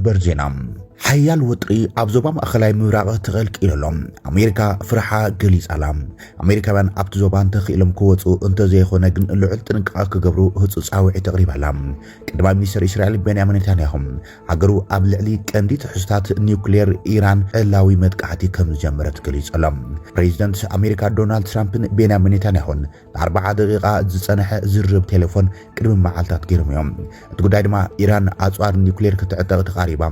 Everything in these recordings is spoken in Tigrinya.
ሰበር ዜና ሓያል ወጥሪ ኣብ ዞባ ማእኸላይ ምብራቕ ተቐልቂሎም ኣሜሪካ ፍርሓ ገሊጻላ ኣሜሪካውያን ኣብቲ ዞባ እንተኽኢሎም ክወፁ እንተዘይኾነ ግን ልዑል ጥንቃቐ ክገብሩ ህፁፅ ፃውዒት ተቕሪባላ ቀዳማይ ሚኒስትር እስራኤል ቤንያሚን ኔታንያሁ ሃገሩ ኣብ ልዕሊ ቀንዲ ትሕዝቶታት ኒውክሌር ኢራን ዕላዊ መጥቃዕቲ ከም ዝጀመረት ገሊጾሎም ፕሬዚደንት ኣሜሪካ ዶናልድ ትራምፕን ቤንያሚን ኔታንያሁን ን40 ደቂቓ ዝጸንሐ ዝርብ ቴሌፎን ቅድሚ መዓልታት ገይሮም እዮም እቲ ጉዳይ ድማ ኢራን ኣጽዋር ኒውክሌር ክትዕጠቕ ተቓሪባ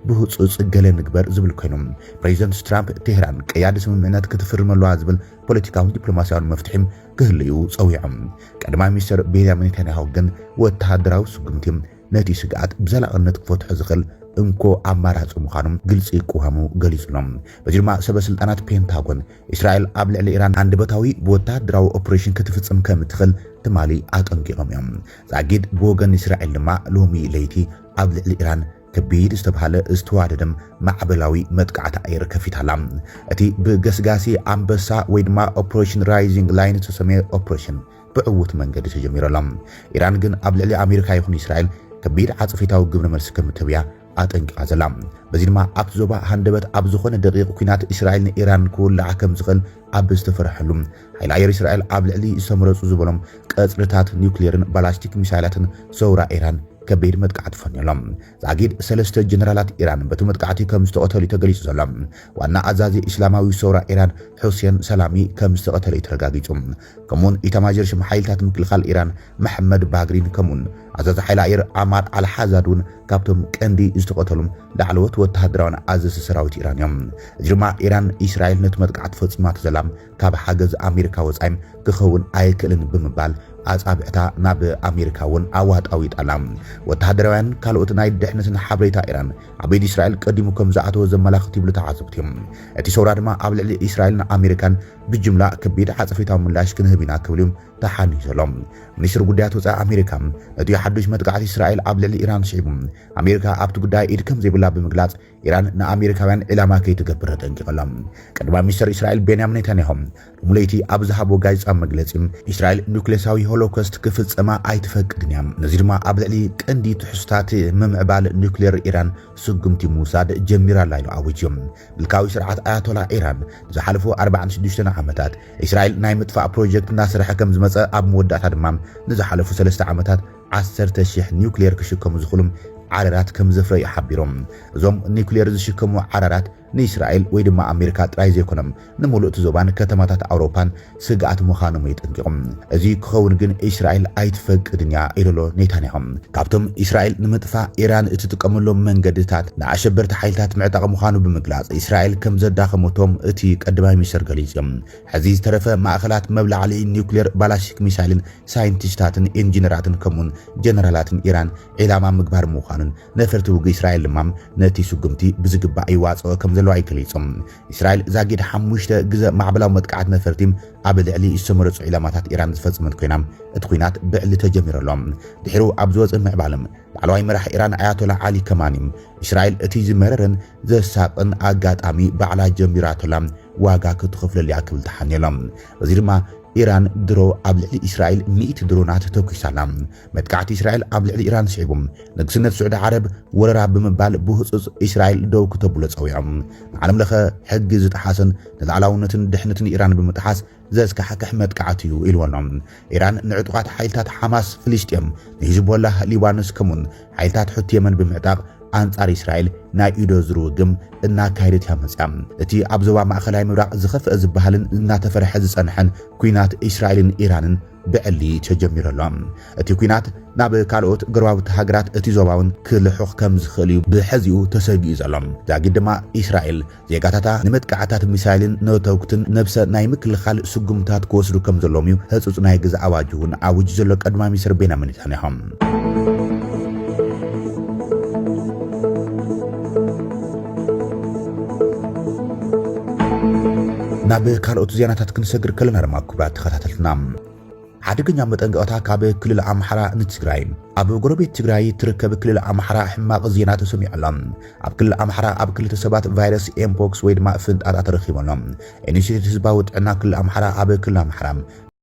ብህፁፅ ገለ ንግበር ዝብል ኮይኖም ፕሬዚደንት ትራምፕ ቴህራን ቀያዲ ስምምዕነት ክትፍርመሉ ዝብል ፖለቲካዊ ዲፕሎማሲያዊ መፍትሒም ክህልዩ ጸዊዖም ቀዳማይ ሚኒስትር ቤንያሚን ኔታንያሁ ግን ወተሃደራዊ ስጉምቲ ነቲ ስግኣት ብዘላቕነት ክፈትሖ ዝኽእል እንኮ ኣማራጺ ምዃኖም ግልጺ ይቁሃሙ ገሊጾም በዚ ድማ ሰበስልጣናት ፔንታጎን እስራኤል ኣብ ልዕሊ ኢራን አንደበታዊ ወተሃደራዊ ኦፕሬሽን ክትፍጽም ከም ትኽእል ትማሊ አጠንቂቖም እዮም ዛጊድ ብወገን እስራኤል ድማ ሎሚ ለይቲ ኣብ ልዕሊ ኢራን ከቢድ ዝተባሃለ ዝተዋደደም ማዕበላዊ መጥቃዕቲ ኣየር ከፊታላ እቲ ብገስጋሲ ኣንበሳ ወይ ድማ ኦፕሬሽን ራይዚንግ ላይን ተሰሚየ ኦፕሬሽን ብዕውት መንገዲ ተጀሚሮሎም ኢራን ግን ኣብ ልዕሊ ኣሜሪካ ይኹን እስራኤል ከቢድ ዓጽፊታዊ ግብረ መልሲ ከምትብያ አጠንቂቓ ዘላ በዚ ድማ ኣብቲ ዞባ ሃንደበት ኣብ ዝኾነ ደቂቕ ኩናት እስራኤል ንኢራን ክውላዕ ከም ዝኽእል ኣብ ዝተፈርሐሉ ሓይሊ ኣየር እስራኤል ኣብ ልዕሊ ዝተመረጹ ዝበሎም ቀጽርታት ኒውክሌርን ባላስቲክ ሚሳይላትን ሰውራ ኢራን ከቢድ መጥቃዕቲ ፈንዮም ዛጊድ ሰለስተ ጀነራላት ኢራን በቲ መጥቃዕቲ ከም ዝተቐተሉ ተገሊጹ ዘሎ ዋና ኣዛዚ እስላማዊ ሰውራ ኢራን ሁሴን ሰላሚ ከም ዝተቐተለ ተረጋጊጹ ከምኡን ኢታማዦር ሹም ሓይልታት ምክልኻል ኢራን መሐመድ ባግሪን ከምኡን ኣዛዚ ሓይሊ ኣየር ኣማር አልሓዛዱን ካብቶም ቀንዲ ዝተቐተሉ ላዕለዎት ወተሃደራውን ኣዘዚ ሰራዊት ኢራን እዮም እዚ ድማ ኢራን እስራኤል ነቲ መጥቃዕቲ ፈጺማቶ ዘላ ካብ ሓገዝ ኣሜሪካ ወጻኢም ክኸውን ኣይክእልን ብምባል ኣጻብዕታ ናብ ኣሜሪካ ውን ኣዋጣዊ ጣላ ወተሃደራውያን ካልኦት ናይ ድሕነትን ሓበሬታ ኢራን ኣብ ኢድ እስራኤል ቀዲሙ ከም ዝኣተወ ዘመላኽት ይብሉ ተዓዘብቲ እዮም እቲ ሰውራ ድማ ኣብ ልዕሊ እስራኤልን ኣሜሪካን ብጅምላ ከቢድ ዓጸፋዊ ምላሽ ክንህብ ኢና ክብሉ ተሓኒሶሎም ሚኒስትር ጉዳያት ወጻኢ ኣሜሪካ እቲ ሓዱሽ መጥቃዕቲ እስራኤል ኣብ ልዕሊ ኢራን ስዒቡ ኣሜሪካ ኣብቲ ጉዳይ ኢድ ከም ዘይብላ ብምግላጽ ኢራን ንኣሜሪካውያን ዕላማ ከይትገብር ተጠንቂቖሎም ቀዳማይ ሚኒስትር እስራኤል ቤንያሚን ኔታንያሁ ሙለይቲ ኣብ ዝሃቦ ጋዜጣዊ መግለጺ እስራኤል ኒውክሌሳዊ ሆሎኮስት ክፍጽማ ኣይትፈቅድን እያ ነዚ ድማ ኣብ ልዕሊ ቀንዲ ትሕዝቶታት ምምዕባል ኒውክሌር ኢራን ስጉምቲ ምውሳድ ጀሚራላ ኢሉ ኣውጅዮም ብልካዊ ስርዓት ኣያቶላ ኢራን ዝሓለፉ 46 ዓመታት እስራኤል ናይ ምጥፋእ ፕሮጀክት እናሰርሐ ከም ዝመጸ ኣብ መወዳእታ ድማ ንዝሓለፉ 3 ዓመታት 10,000 ኒውክሌር ክሽከሙ ዝኽእሉ ዓረራት ከም ዘፍረዩ ሓቢሮም እዞም ኒውክሌር ዝሽከሙ ዓረራት ንእስራኤል ወይ ድማ ኣሜሪካ ጥራይ ዘይኮነም ንሙሉእ ዞባን ከተማታት ኣውሮፓን ስግኣት ምዃኖም ይጥንቂቖም እዚ ክኸውን ግን እስራኤል ኣይትፈቅድን እያ ኢሉሎ ኔታንያሁ ካብቶም እስራኤል ንምጥፋእ ኢራን እትጥቀመሎም መንገድታት ንኣሸበርቲ ሓይልታት ምዕጣቕ ምዃኑ ብምግላጽ እስራኤል ከም ዘዳኸመቶም እቲ ቀዳማይ ሚኒስትር ገሊጾም ሕዚ ዝተረፈ ማእኸላት መብላዕሊ ኒውክሌር ባላስቲክ ሚሳይልን ሳይንቲስታትን ኢንጂነራትን ከምኡን ጀነራላትን ኢራን ዕላማ ምግባር ምዃኑን ነፈርቲ ውግእ እስራኤል ድማ ነቲ ስጉምቲ ብዝግባእ ይዋጽኦ ከም ዘለዋ ይገልጾም እስራኤል ዛጊድ 5 ግዜ ማዕበላዊ መጥቃዕቲ ነፈርቲ ኣብ ልዕሊ ዝተመረጹ ዕላማታት ኢራን ዝፈጽመት ኮይና እቲ ኩናት ብዕሊ ተጀሚረሎም ድሕሩ ኣብ ዝወጽእ ምዕባለም ላዕለዋይ መራሒ ኢራን ኣያቶላ ዓሊ ከማኒ እስራኤል እቲ ዝመረረን ዘሳቅን ኣጋጣሚ ባዕላ ጀሚራቶላ ዋጋ ክትኸፍለልያ ክብል ተሓኒሎም እዚ ድማ ኢራን ድሮ ኣብ ልዕሊ እስራኤል 100 ድሮናት ተኩሳላ መጥቃዕቲ እስራኤል ኣብ ልዕሊ ኢራን ስዒቦም ንግስነት ስዑድ ዓረብ ወረራ ብምባል ብህፁፅ እስራኤል ደው ክተብሎ ጸዊዖም ዓለም ለኸ ሕጊ ዝጠሓሰን ንላዕላውነትን ድሕነትን ኢራን ብምጥሓስ ዘስካሕክሕ መጥቃዕቲ እዩ ኢልዎሎም ኢራን ንዕጡቓት ሓይልታት ሓማስ ፍልስጤም ንሂዝቦላህ ሊባኖስ ከምኡን ሓይልታት ሕቲ የመን ብምዕጣቕ አንጻር እስራኤል ናይ ኢዶ ዝርውግም እናካይደት ያመጽያ እቲ ኣብ ዞባ ማእኸላይ ምብራቕ ዝኸፍአ ዝበሃልን እናተፈርሐ ዝጸንሐን ኩናት እስራኤልን ኢራንን ብዕሊ ተጀሚረሎም እቲ ኩናት ናብ ካልኦት ግርባውቲ ሃገራት እቲ ዞባውን ክልሑኽ ከም ዝኽእል እዩ ብሕዚኡ ተሰጊኡ ዘሎም ዛጊድ ድማ እስራኤል ዜጋታታ ንመጥቃዕታት ሚሳይልን ነተውክትን ነብሰ ናይ ምክልኻል ስጉምታት ክወስዱ ከም ዘሎም እዩ ህፁፅ ናይ ገዛ ኣዋጅ እውን ኣውጅ ዘሎ ቀዳማይ ሚኒስትር ቤንያሚን ኔታንያሁ ናብ ካልኦት ዜናታት ክንሰግር ከለና ድማ ክቡራት ተኸታተልትና ሓደገኛ መጠንቀቕታ ካብ ክልል ኣምሓራ ንትግራይ ኣብ ጎረቤት ትግራይ ትርከብ ክልል ኣምሓራ ሕማቕ ዜና ተሰሚዑላ ኣብ ክልል ኣምሓራ ኣብ ክልተ ሰባት ቫይረስ ኤምፖክስ ወይ ድማ ፍንጣጣ ተረኺቦሎም ኢንስቲትዩት ህዝባዊ ጥዕና ክልል ኣምሓራ ኣብ ክልል ኣምሓራ